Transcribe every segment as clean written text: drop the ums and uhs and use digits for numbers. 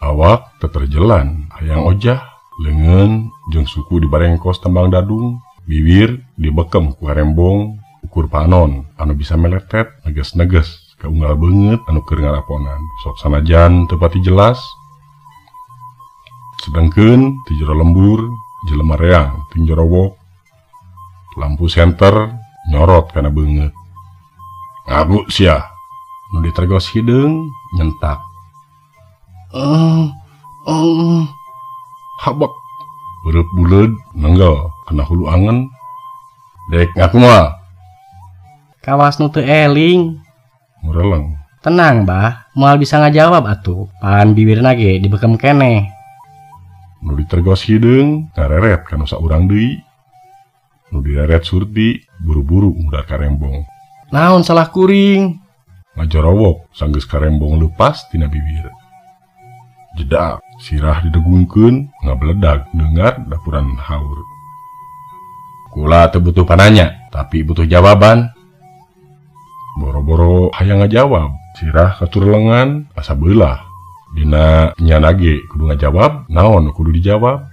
Awak teterjelan hayang ojah, lengan jeung suku dibarengkos tembang dadung, bibir dibekem ku karembong ukur panon anu bisa meletet neges-neges kaunggal banget anu keur ngaraponan. Sok sanajan teu pati jelas, sedengkeun ti jero lembur jelema reang ting jorowok, lampu senter nyorot kana beungeut. Ngagu sia nu ditergos hideung nyentak. Habak beureuk buleud nenggel kena hulu angen. Dek ngaku moal. Kawas nu teu eling. Mureleng. Tenang, Bah. Moal bisa ngajawab atuh. Pan bibirna ge dibekem keneh. Nu ditergos hideung ngareret kana saurang deui. Nu direret Surti buru-buru ngudar karembong. Naon salah kuring? Ngajorowok sanggeus karembong leupas tina bibir. Jedak sirah didegungkeun ngabeledag dengar dapuran haur. Kula teu butuh pananya, tapi butuh jawaban. Boro-boro hayang ngajawab, sirah katur lengan asa beulah. Dina nyana ge kudu ngajawab, naon kudu dijawab.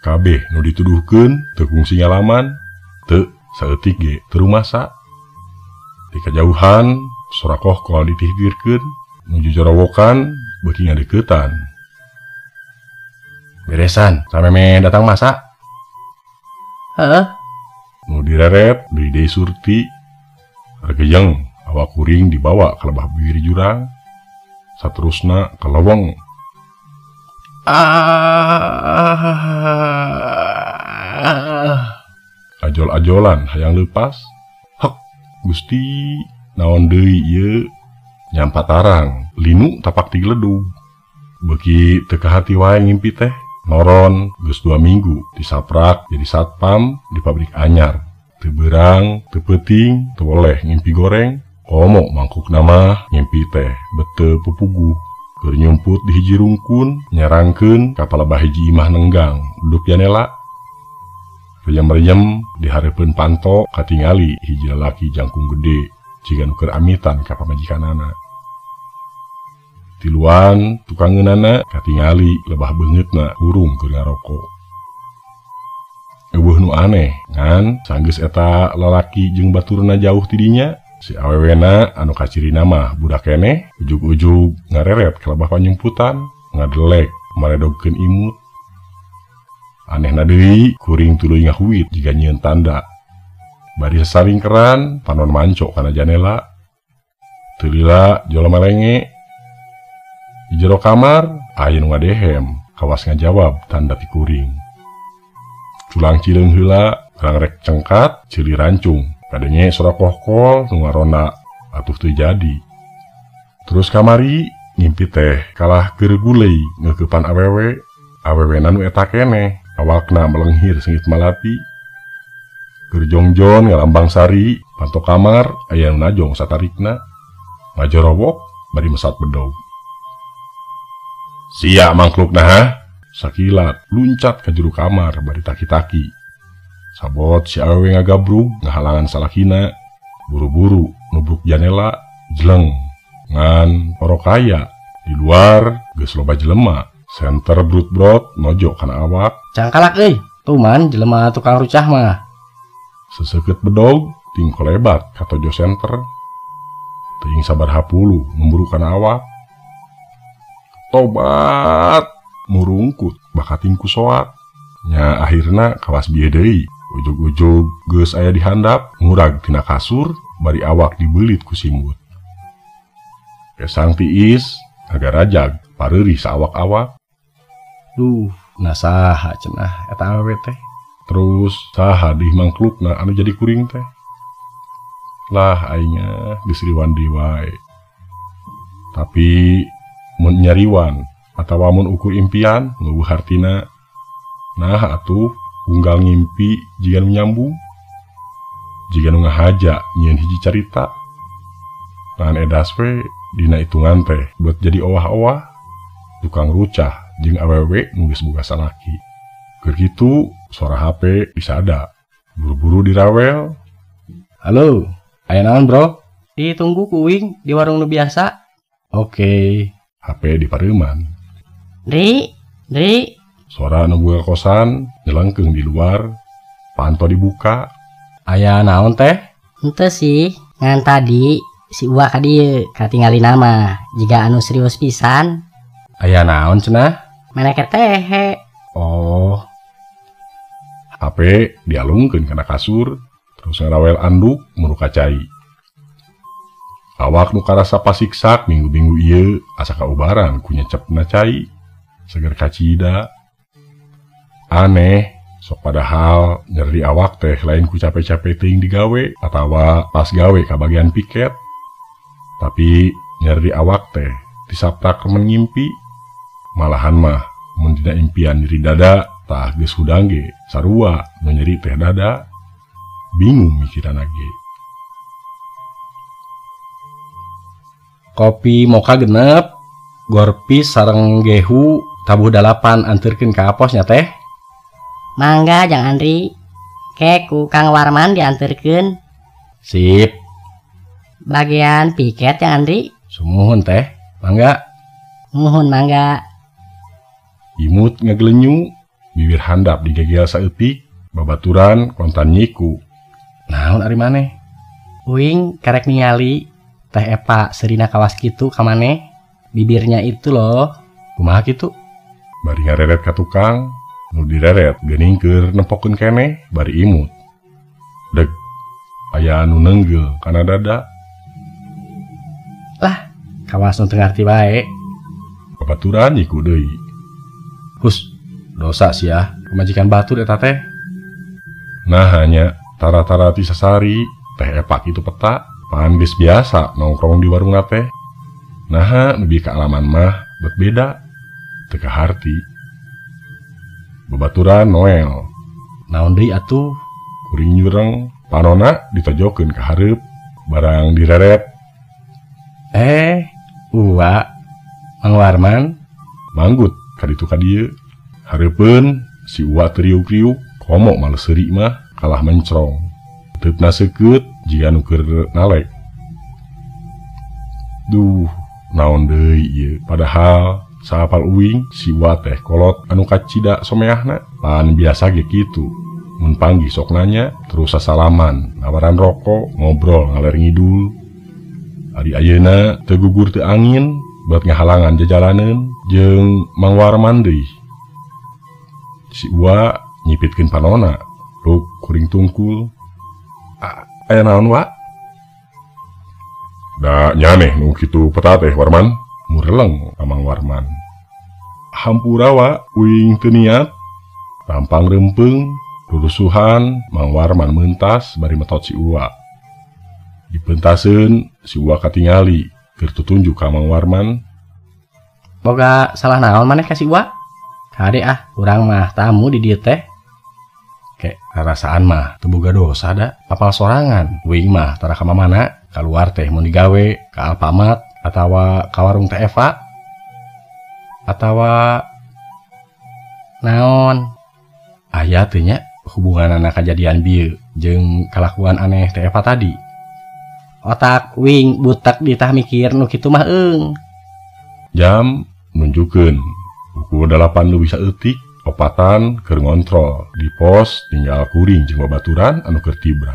Kabeh nu dituduhkeun teu kungsi ngalaman, teu saeutik ge teu rumasa. Di kajauhan sora kohkol ditihbirkeun nuju jorowokan beuki ngadeuketan. Beresan, sameme datang masak. Heeh. Nu direret deui deui Surti. Regeyeng awak kuring dibawa ka lebah bibir jurang. Saterusna ka lowong. Ajol-ajolan hayang leupas. Hek, Gusti, naon deui ieu? Nyampa tarang, linu tapak ti gledug. Beuki teu kahati wae ngimpi teh. Noron geus 2 minggu disaprak jadi satpam di pabrik anyar. Teu beurang, teu peuting, teu boleh ngimpi goreng. Komo mangkuk nama ngimpi teh beteu pupuguh. Keur nyumput di hiji rungkun, nyarangkeun ka palebah hiji imah nenggang duduk janela. Reyem-reyem di hareupeun panto katingali hiji lalaki jangkung gede jiga nu keur amitan ka pamajikanana. Tiluan tukangeunana katingali lebah beungeutna hurung keur ngaroko. Eueuh nu aneh ngan sanggeus eta lalaki jeung baturna jauh ti dinya, si awewena anu kacirina mah budak keneh ujug-ujug ngareret ka lebah panyumputan ngadelek maredogkeun imut. Anehna deui kuring tuluy ngahuit jiga nyieun tanda. Bari sasaringkeran panon manco kana janela. Teu lila jolo melenge. Di jero kamar aya nu ngadehem kawas ngajawab tanda ti kuring. Culang cileung heula urang rek cengkat ceuli rancung kadenge sora kohkol nu ngaronda atuh teu jadi. Terus kamari ngimpi teh kalah keur gulei ngeukepan awewe. Awewena nu eta keneh awakna melenghir sengit malati. Keur jongjon ngalambang sari panto kamar aya nu najong satarikna. Ngajorowok bari mesat bedog. Sia mangklukna ha? Sakilat luncat ka juru kamar bari taki-taki. Sabot si awewe ngagabrug ngahalangan salakina. Buru-buru nubruk janela jeleng ngan porokaya. Di luar geus loba jelema. Senter brut-brot nojo kana awak. Cangkalak euy, tuman jelema tukang rucah mah. Seseukeut bedog ting kolebat ka tojo senter. Teuing sabaraha puluh numburu kana awak. Tobat murungkut bakating ku soak. Nya akhirna kawas bieu deui. Ujug-ujug geus aya di handap ngurag tina kasur bari awak dibeulit ku simut. Kesang tiis agar rajag pareurih saawak-awak. Duh, nasaha cenah eta awewe teh. Terus saha deui mangklukna anu jadi kuring teh. Lah aingnya geus riwan deui wae. Tapi mun nyariwan atawa mun ukur impian ngeueuh hartina. Nah atuh unggal ngimpi jiga nu nyambung. Jiga nu ngahaja nyieun hiji carita. Lan edas we dina hitungan teh buat jadi owah-owah, tukang rucah jeung awewe nu geus boga salaki. Keur kitu suara HP disada. Buru-buru dirawel. Halo, aya naon bro? Ditunggu kuing di warung nu biasa. Oke. HP dipareuman. Dri. Suara nu boga kosan nyelengkeung di luar. Panto dibuka. Aya naon teh? Henteu sih, ngan tadi si Uwa ka dieu katingali nama. Jika anu serius pisan, Aya naon cenah? meneke tehe. Oh, HP dialungkeun kana kasur, terus ngarawel anduk muruka cai. Awak nu karasa pasiksak minggu-minggu ieu asa kaubaran ku nyecepna cai, seger kacida. Aneh, sok padahal nyeri awak teh lain ku capek-capek teuing digawe atawa pas gawe ka bagian piket. Tapi nyeri awak teh disaprak remen ngimpi. Malahan mah mun dina impian nyeri dada tah geus hudang ge sarua nu nyeri teh dada. Bingung mikiran ge. kopi moka genep, gorpis sareng gehu tabuh 8 anterkeun ka posnya teh. Mangga Jang Andri. Ke ku Kang Warman dianterkeun. Sip, Bagian piket Jang Andri. sumuhun teh. Mangga. Nuhun mangga. Imut ngaglenyu, bibir handap digegel saeutik, babaturan kontan nyiku. Naon ari maneh? Uing karek ningali teh Epa serina kawas kitu ka maneh. Bibirnya itu loh. Kumaha kitu? Bari ngareret ka tukang, nu direret geuning keur nempokeun keneh bari imut. Deg, aya anu nenggel kana dada. Lah, kawas nu teu ngarti bae. Babaturan nyiku deui. Hus, dosa sih ya, pemajikan batur eta teh. Nah hanya tara-tara ti sasari, teh epak itu peta, pan geus biasa nongkrong di warung teh. Nah nebi ka alaman mah bet beda, teu kaharti. Babaturan Noel, Naon deui atuh? kuring nyureng, panona ditojokeun ka hareup, barang direret, Uwa, Mang Warman. manggut kaditu ka dieu. Hareupeun si Uwa teu riuk-riuk, komo maleseuri mah kalah mencrong. Teupna seukeut jiga nu keur nalek. Duh, naon deui ieu? Padahal saapal uing si Uwa teh kolot anu kacida someahna. Pan biasa ge kitu. Mun panggih sok nanya, terus sasalaman, nawaran rokok, ngobrol ngaler ngidul. Ari ayeuna teu gugur teu angin, buat ngahalangan jajalaneun jeung Mang Warman deui. Si Uwa nyipitkeun panona, ruk kuring tungkul. Aya naon, Wa? Da nyaneh nu kitu peta teh Warman, mureleng ka Mang Warman. Hampura Wa, uing teu niat. Tampang rempeng, rurusuhan, Mang Warman meuntas bari metot si Uwa. Dipentaseun si Uwa katingali keur tutunjuk ka Mang Warman. Boga salah naon maneh ka si Uwa? Kade urang mah tamu di dieu teh. Kek rasaan mah teu boga dosa da, papal sorangan. Uing mah tara ka mamana, kaluar teh mun digawe ka Alfamart atawa ka warung teh Eva. Atawa naon? Aya teh nya hubunganana kajadian bieu jeung kalakuan aneh teh Eva tadi. Otak uing butak ditah mikir nu kitu mah eung. Jam nunjukkeun pukul 8 lu bisa eutik, opatan keur ngontrol di pos tinggal kuring jeung babaturan anu keur tibra.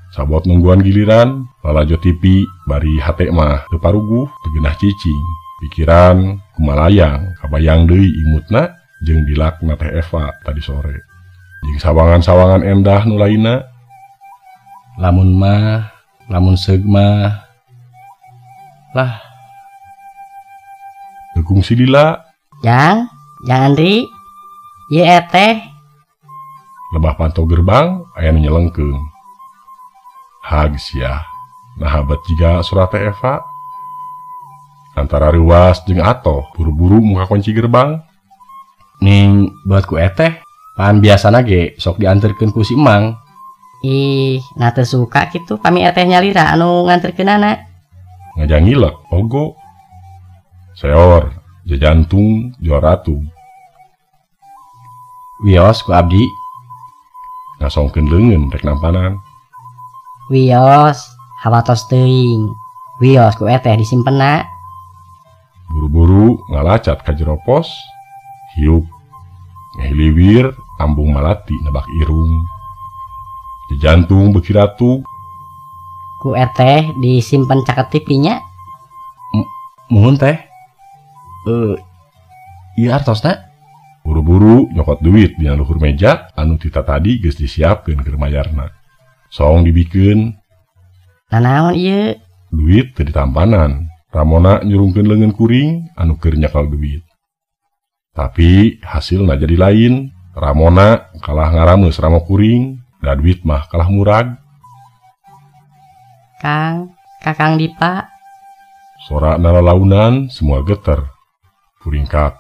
Sabot nungguan giliran, lalajo TV bari hate mah teu paruguh, teu geunah cicing. Pikiran kumalayang kabayang deui imutna jeung dilakna teh Eva tadi sore. Jeung sawangan-sawangan endah nu lainna. Lamun seug mah lah Tegung si Lila Jang Andri. Ieu teh. lebah pantau gerbang aya nu nyelengkeung. Hagis ya. Nah habat juga surat Eva. Antara ruas jeung atoh buru-buru muka kunci gerbang. Ning buat ku eteh pan biasana ge sok dianterkeun ku si Emang. Ih, nah teu suka gitu kami eteh nyalira anu nganterkeunana. Ngajangilek ogo. Seor, jajantung, juaratu. Wios ku abdi. Ngasongkeun leungeun rek nampanan. Wios, hawatos teuing. Wios ku eteh disimpenna. Buru-buru ngalacat ka jero pos. Hiup, ngehiliwir, ambung malati nebak irung. Jajantung beki ratu. Ku eteh disimpen caket tipinya. Muhun teh. Iya artosna. Buru-buru nyokot duit dina luhur meja anu tita tadi geus disiapkeun keur mayarna. Song dibikeun. Nanaon ieu? Duit teu ditampanan. Ramona nyurungkeun leungeun kuring anu keur nyakal duit. Tapi hasilna jadi lain. Ramona kalah ngarameus ramo kuring, da duit mah kalah murag. Kakang Dipa. Sora nalalaunan semua geter. Kuringkak.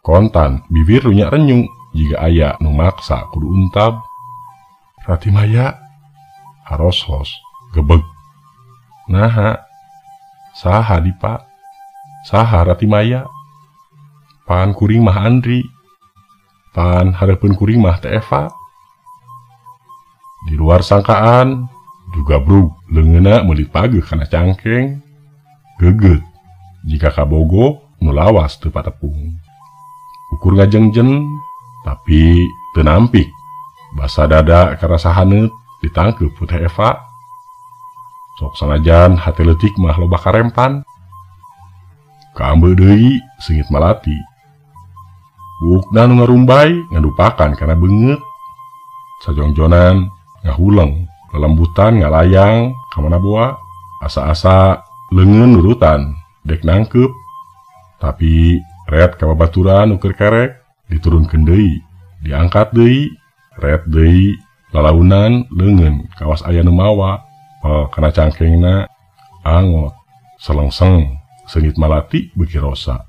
Kontan bibir runyak renyung jika aya nu maksa kudu untab. Rati Maya haros-hos gebeg. Naha saha Dipa? Saha Rati Maya? Pan kuring mah Andri. Pan hareupeun kuring mah teh Eva. Di luar sangkaan juga brug leungeuna meulit pageuh kana cangkeng. Geget jika kabogo nu lawas teu patepung. Ukur ngajengjen tapi teu nampik. Basa dada karasa haneut ditangkeup ku teh Eva. Sok sanajan hate leutik mah loba karempan. Kaambeu deui seungit malati. Bukna nu ngarumbay ngadupakan kana beungeut. Sajongjonan ngahuleng lelembutan ngalayang ka mana boa. Asa-asa leungeun nurutan dek nangkeup. Tapi ret ka babaturan nu keur kerek diturunkeun deui, diangkat deui, ret deui lalaunan leungeun kawas aya nu mawa. Kana cangkengna angot selengseng seungit malati beuki rosa.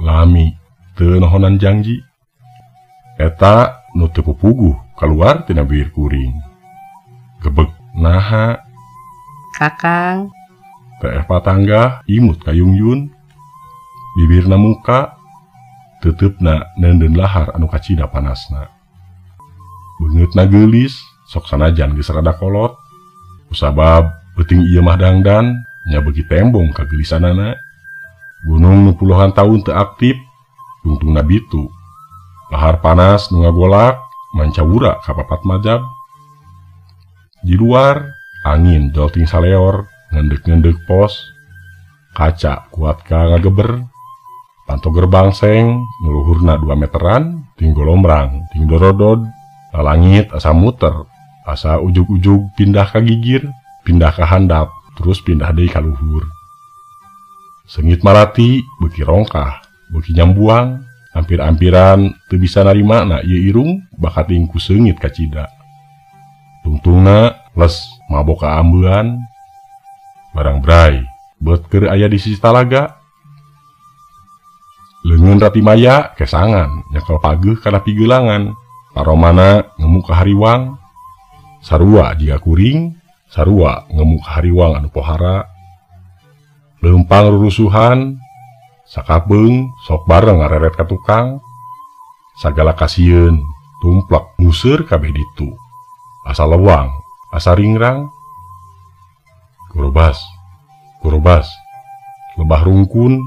Lami teu nohonan janji. Eta nu teu pupuguh kaluar tina bibir kuring. Gebeg naha? Kakang. Teh patangga imut ka Yungyun. Bibirna muka teteupna neundeun lahar anu kacida panasna. Beungeutna geulis sok sanajan geus rada kolot. Kusabab peuting ieu mah dangdan nya beuki tembong kagelisanana. Gunung nu puluhan taun teu aktif, tungtungna bitu. Lahar panas nu ngagolak mancawura ka papat majab. Di luar angin jolting saleor ngendek-ngendek pos. Kaca kuat ka ngageber. Panto gerbang seng nu luhurna 2 meteran ting golombrang ting dorodod. Langit asa muter, asa ujug-ujug pindah ka gigir, pindah ka handap, terus pindah deui ka luhur. Seungit malati beuki rongkah, beuki nyambuang, hampir-hampiran teu bisa narima na ieu irung bakat tingku seungit kacida. Tungtungna les mabok ka ambean. Barang bray beut keur aya di sisi talaga. Leungeun Rati Maya kesangan nyekel pageuh kana pigeulangan. Paromana ngemu ka hariwang. Sarua jiga kuring, sarua ngemu ka hariwang anu pohara. Leumpang rurusuhan, sakapeung sok bareng ngareret ka tukang. Sagala kasieun tumplek museur kabeh ditu. Asa lewang, asa ringrang. Kurobas, kurobas, lebah rungkun,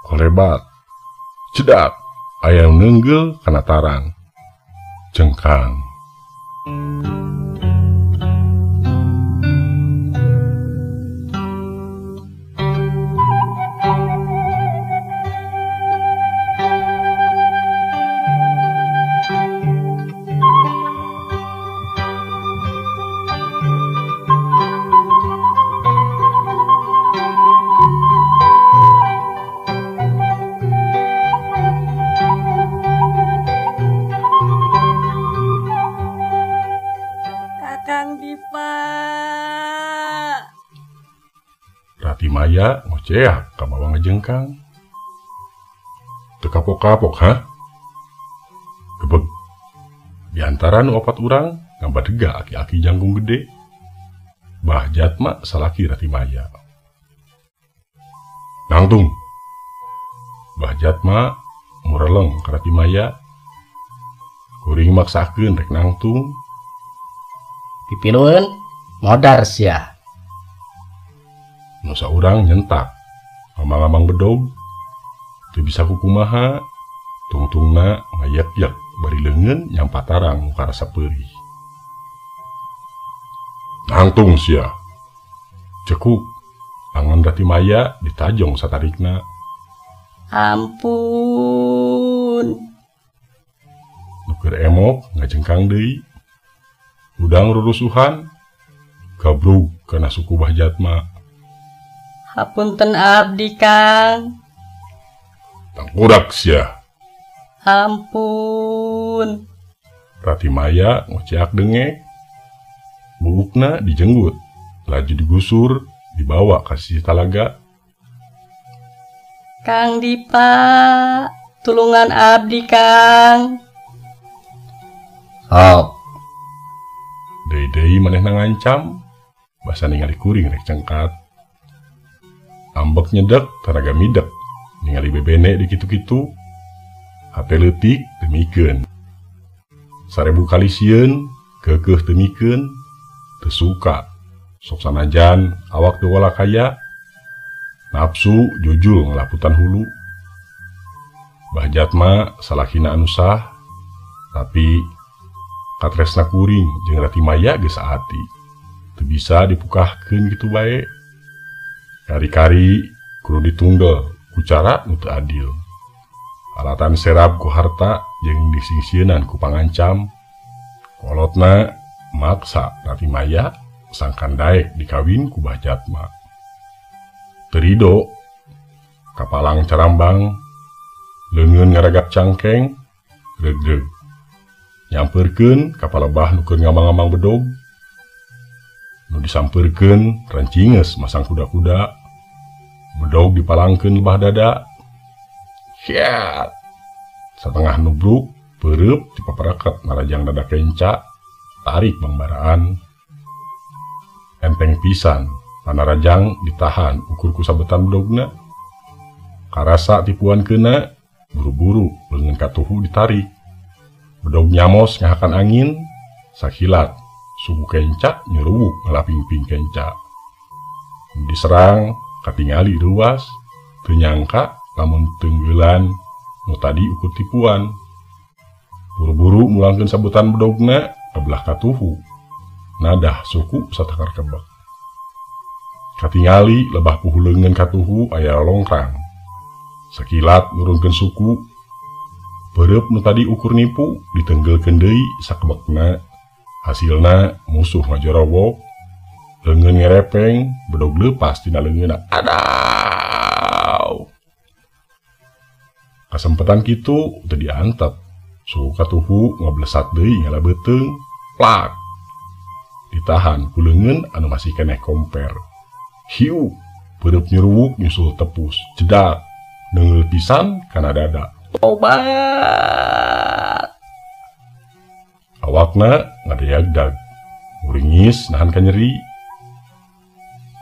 kolebat, cedak, aya nu neunggel kana tarang. Cengkang. Rati Maya ngoceak ka bawah ngejengkang. Teu kapok-kapok ha? Gebeg. Di antara nu opat urang ngabadega aki-aki jangkung gede. Bah Jatma salaki Rati Maya. Nangtung. Bah Jatma mureleng ka Rati Maya. Kuring maksakeun rek nangtung. Pipilueun modar sia. Nu saurang nyentak. Mamang-mamang bedog. Teu bisa kukumaha. Tungtungna ngayak-yak bari leungeun yang patarang muka rasa peurih. Nangtung sia. Cekuk. Angan Rati Maya ditajong satarikna. Ampun. Nuker emok ngajengkang deui. Udang rurusuhan. Gabrug kana suku Bah Jatma. Hapunten abdi Kang. Tangkurak sia. Ampun. Rati Maya ngoceak dengek. Buukna dijenggut. Laju digusur. Dibawa ka sisi talaga. Kang Dipa, tulungan abdi Kang. Sok. Deui-deui manehna ngancam. Basa ningali kuring rek cengkat. Ambek nyedek tanaga midek. Ningali bebene di kitu-kitu. Hate leutik temikeun. Sarebu kali sieun keukeuh temikeun. Teu suka. Sok sanajan awak teu wala kaya. Nafsu jujul ngelaputan hulu. Bah Jatma salakina anu sah. Tapi katresna kuring jeung Rati Maya geus saati. Teu bisa dipukahkeun kitu bae. Kari-kari kudu ditunggel ku cara nu teu adil. Alatan serap ku harta jeung disingsieunnan ku pangancam. Kolotna maksa Rati Maya sangkan daek dikawin ku Bah Jatma. Terido kapalang carambang leungeun ngaragap cangkeng greg-greg. Nyampeurkeun ka palebah nu keur ngamang-ngamang bedog. Nu disampeurkeun rancingeus masang kuda-kuda. Bedog dipalangkeun lebah dada. Hiat. Satengah nubruk peureub dipaparaket narajang dada kenca. Tarik bangbaraan. Enteng pisan panarajang ditahan ukur ku sabetan bedogna. Karasa tipuan keuna buru-buru leungeun katuhu ditarik. Bedog nyamos ngahakan angin. Sakilat suku kenca nyuruwuk ngelaping-ping kenca. Diserang katingali ruas. Teu nyangka lamun tenggelan nu tadi ukur tipuan. Buru-buru mulangkeun sabetan bedogna ka belah katuhu. Nadah suku satakar kebek. Katingali lebah puhu leungeun katuhu aya longkrang. Sakilat nurunkeun suku. Peureub nu tadi ukur nipu ditenggelkeun deui sakebekna. Hasilna musuh ngajorowok. Leungeun ngerepeng, bedog leupas tina leungeunna. Adaw. Kasempetan kitu teu diantep. Suku katuhu ngablesat deui ngala beuteung. Plak. Ditahan ku leungeun anu masih keneh komper. Hiu, peureub nyuruwuk nyusul tepus, jedak, neungeul pisan kana dada. Obat. Awakna ngadayagdag, muringis nahan ka nyeri.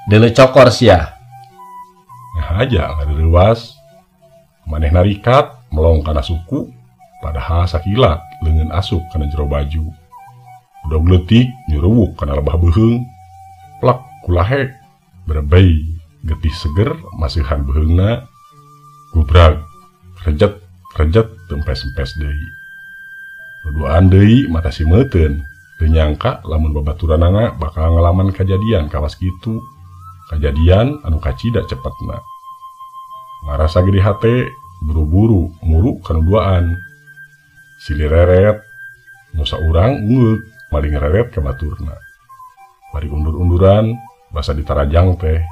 Deuleu cokor sia. Ngahaja ngadireuwas. Manehna rikat melong kana suku, padahal sakilat leungeun asup kana jero baju. Bedog leutik nyuruwuk kana lebah beuheung. Plak kulahek. Berbei getih seger masihan beheungna. Gubrag rejet tempes-empes deui. Berduaan deui mata simeuteun. Teu nyangka lamun babaturanana bakal ngalaman kajadian kawas kitu. Kajadian anu kacida cepetna. Ngarasa gede hate buru-buru muru kana duaan. Silih reret nu saurang ungeuk maling reret ka baturna. Bari undur-unduran basa ditarajang teh.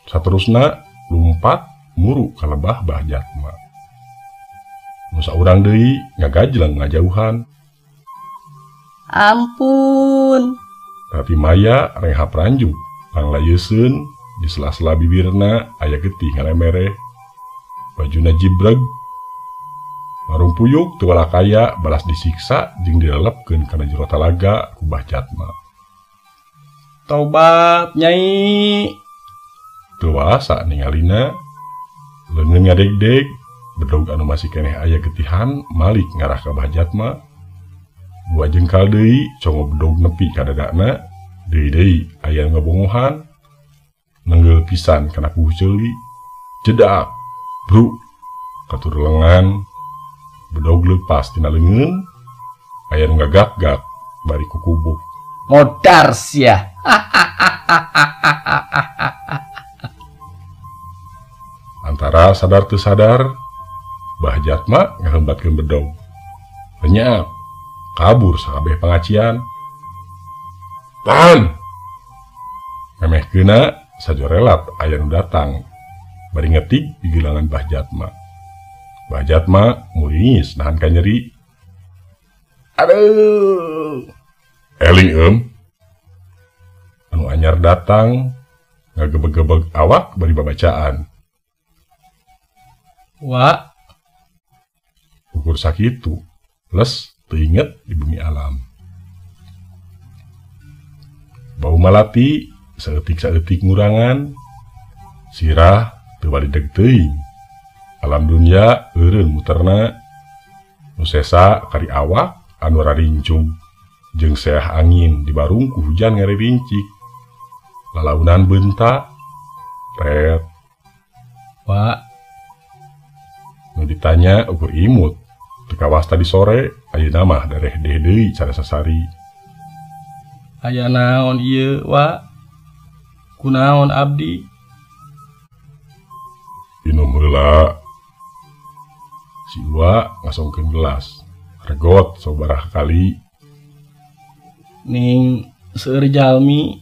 Saterusna lumpat muru ka lebah Bah Jatma. Nu saurang deui ngagajleng ngajauhan. Ampun. Rati Maya rengha peranjuk lang layeuseun di sela-sela bibirna aya getih ngalemere. Bajuna jibreg warung puyuk teu walakaya balas disiksa jeung dilelepkeun kana jero talaga ku Bah Jatma. Tobat Nyai. Teu waasa ningalina leungeun ngadegdeg bedog anu masih keneh aya getihan malik ngarah ka Bah Jatma. Dua jengkal deui congo bedog nepi ka dadana, deui aya ngabongohan nenggel pisan kana puguh ceuli. Jedak bro katur lengan bedog leupas tina leungeun aya nu ngagak-gak bari ku kubuk. Modar sia. Antara sadar teu sadar Bah Jatma ngaheumbatkeun bedog. Lenyap kabur sakabeh pangacian. Tahan! Memehkeuna sajorelat aya nu datang bari ngetik di gilangan Bah Jatma. Bah Jatma muringis nahan ka nyeri. Aduh. Eling anu anyar datang ngagebeg-gebeg awak bari babacaan. Wak, Ukur sakitu les teu inget di bumi alam. Bau malati saeutik-saeutik ngurangan, sirah teu balideg teuing. Alam dunya eureun muterna, nu sesa kari awak anu rarincug jeung seah angin dibarung ku hujan ngaririncik. Lalaunan beunta ret. Wak, Nu ditanya ukur imut teu kawas tadi sore ayeuna mah dareh deui cara sasari. aya naon ieu, Wak? Kunaon abdi? Inum heula. Si Uwa ngasongkeun gelas. Regot sabaraha kali. Ning seueur jalmi.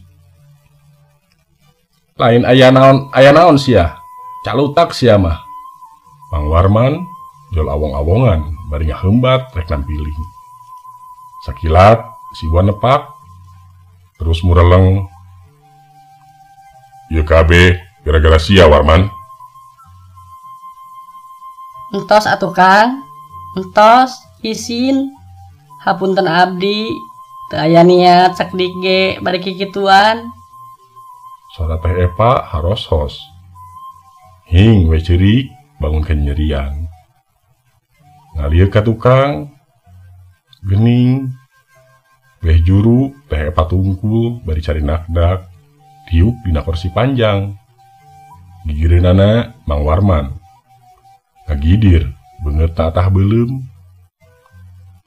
Lain aya naon sia? Calutak sia mah. Mang Warman jol awong-awongan bari ngaheumbat rek nampiling. Sakilat si Uwa nepak terus mureleng. Ieu kabeh gara-gara sia Warman. Entos atuh Kang. Entos izin. Hapunten abdi teu aya niat sakdik ge bari kikituan. Suara Teh Epa haros-hos. Hing we ceurik bangun kenyerian. Ngalieu ka tukang. Gening. Beh juru Teh Epa tungkul bari cari nakdak. Tiup dina kursi panjang. Gigireunana Mang Warman. Ngagidir beungeut tatah beuleum.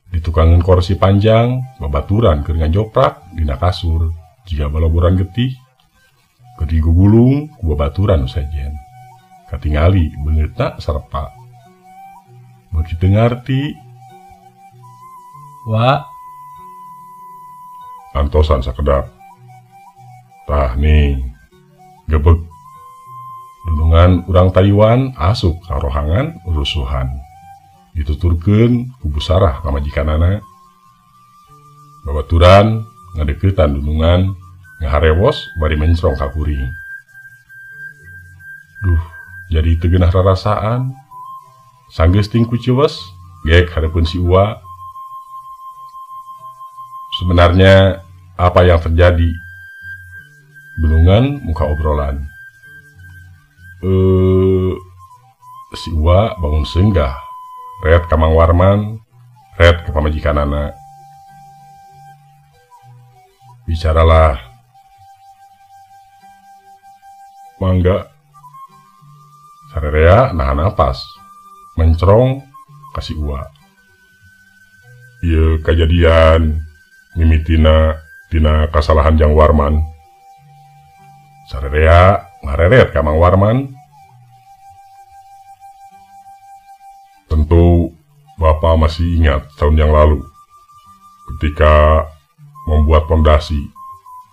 Ditukangan kursi panjang, babaturan keur ngajoprak dina kasur, jiga baloboran getih. Keur digugulung ku babaturan nu sajen. Katingali beungeutna sarepa. Beuki teu ngarti. Wak, Antosan sakedap. Tah ning, gebeg. Dunungan urang Taiwan asup ka rohangan urusuhan. Dituturkeun ku Bu Sarah ka majikanana. Babaturan ngadeuketan dunungan ngaharewos bari mencrong ka kuring. Duh, jadi teu geunah rarasaan. Sanggeus ting ku ceuwes geek hareupeun si Uwa. Sebenarnya apa yang terjadi? Dunungan muka obrolan. Si Uwa bangun senggah. Red ka Mang Warman, red ke pamajikanana. Bicaralah. Mangga. Sarerea nahan napas. Mencrong kasih Uwa. Ieu kejadian mimitina tina kasalahan Jang Warman. Sarerea ngareret ka Mang Warman. Tentu Bapak masih ingat tahun yang lalu ketika membuat pondasi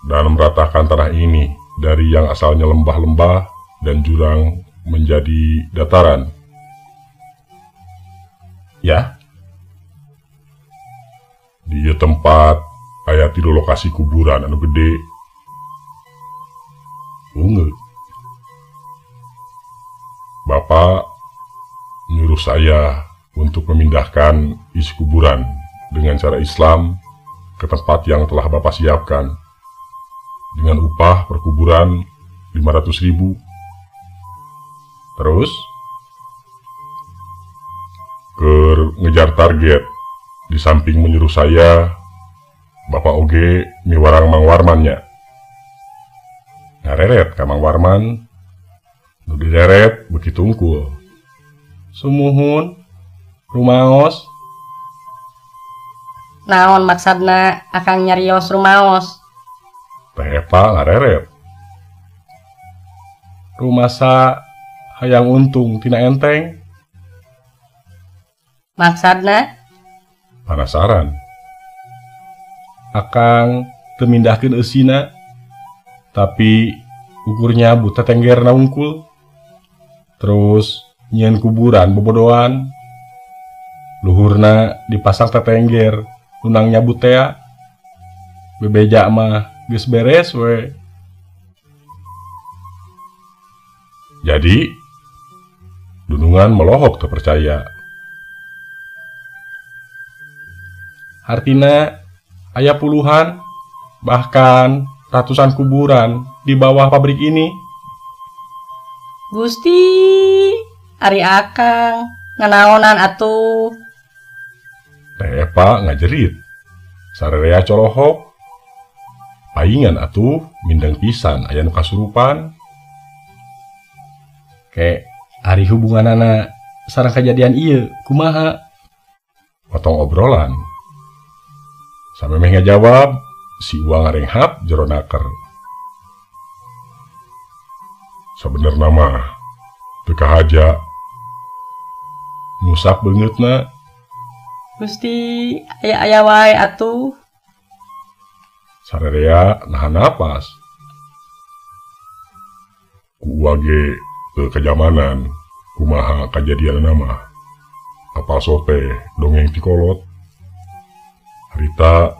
dan meratakan tanah ini dari yang asalnya lembah-lembah dan jurang menjadi dataran. Ya, di tempat aya di lokasi kuburan anu gede. Ungeut. Bapak nyuruh saya untuk memindahkan isi kuburan dengan cara Islam ke tempat yang telah Bapak siapkan dengan upah per kuburan 500.000. Terus ngejar target, di samping menyuruh saya, Bapak oge miwarang Mang Warmannya. Ngareret ka Mang Warman, nu dideret begitu unggul. Sumuhun, rumaos. Naon maksudna akang nyarios rumaos? Teh Epa ngareret. Rumasa hayang untung tina enteng. Maksudna? Penasaran. Akang temindahkeun eusina, tapi ukurnya buta tenggerna ungkul. Terus nyieun kuburan bobodoan. Luhurna dipasang tetengger, tunang nyabut tea. Bebeja mah geus beres we. Jadi dunungan melohok teu percaya. Artina aya puluhan, bahkan ratusan kuburan di bawah pabrik ini. Gusti, ari akang nganaonan atuh. Teh Epa ngajerit. Sarerea colohok. Paingan atuh mindeng pisan aya nu kasurupan. Kayak ari hubunganana sareng kejadian ieu kumaha? Potong obrolan. Samemeh ngajawab, si Uang ngarenghap jero naker. Sabenerna mah teu kahaja. Ngusak beungeutna. Gusti, aya wae atuh. Sarerea nahan napas. Ku ge teu kajamanan kumaha kajadianna mah. Apal sope dongeng ti kolot. Harita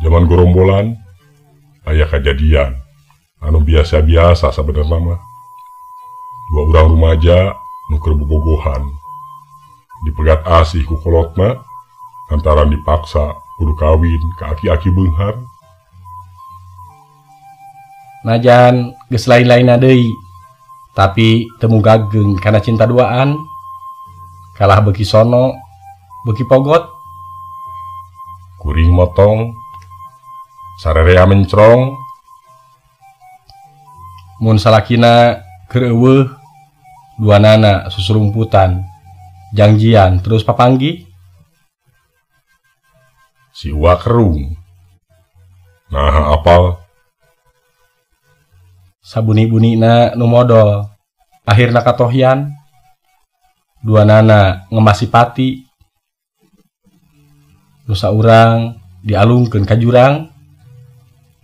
zaman gorombolan aya kajadian anu biasa-biasa sabenerna mah. Dua urang rumaja nu keur bobogohan dipegat asih ku kolotna lantaran dipaksa kudu kawin ka aki-aki beunghar. Najan geus lain-lainna deui, tapi teu mugageung kana cinta duaan. Kalah beuki sono, beuki pogot. Kuring motong, sarerea mencrong. Mun salakina keur eueuh, duanana susurumputan, jangjian terus papanggi. Si Uwa kerung. Nah apal? Sabuni-bunina nu modal, akhirna katohyan. Duanana ngemasi pati. Nusa urang dialungkeun ka jurang.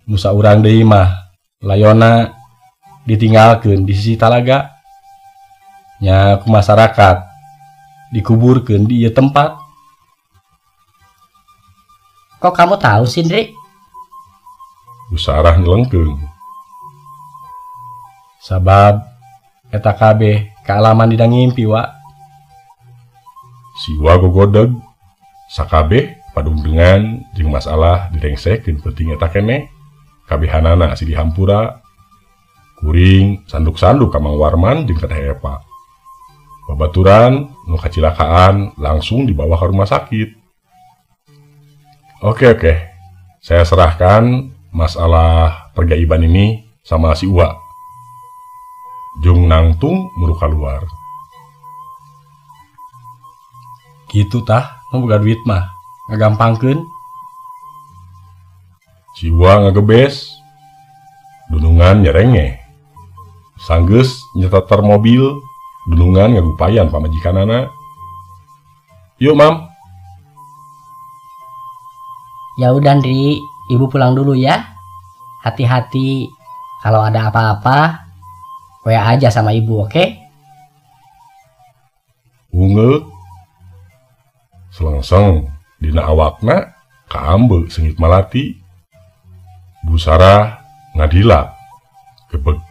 Nusa urang deui mah layona ditinggalkeun di sisi talaga. Nya ku masyarakat dikuburkeun di ieu tempat. Kok kamu tahu sih, Ndri? Usarah nyelengkeung. Sabab eta kabeh kaalaman dina ngimpi, Wak. Si Uwa gogodeg. Sakabeh padungdengan jeung masalah direngsekeun penting eta keneh. Kabehanana si dihampura. Kuring sanduk-sanduk ka Mang Warman jeung Teh Epa. Babaturan nu kacilakaan langsung dibawa ke rumah sakit. Oke. Saya serahkan masalah pergaiban ini sama si Uwa. Jung nangtung muru keluar. Gitu tah, nu boga duit mah ngagampangkeun. Si Uwa ngagebes. Dunungan nyerenge. Sanggeus nyeteter mobil. Dunungan ngagupayan pamajikanana. Yuk, Mam. Ya udah, Ndri, Ibu pulang dulu ya. Hati-hati. Kalau ada apa-apa, WA aja sama Ibu, oke? Ungeut. Selengseng dina awakna Kaambe sengit malati, busara ngadilat gebeg.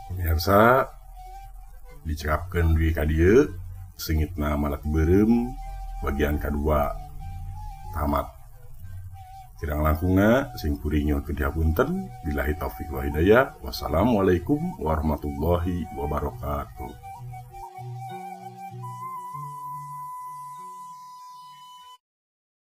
Pemirsa, dicekapkan duit kadieu sengitna malati berem bagian kedua tamat. Kirang langkungna sing kurinyo kedihapunten billahi taufik wa hidayah. Wassalamualaikum warahmatullahi wabarakatuh.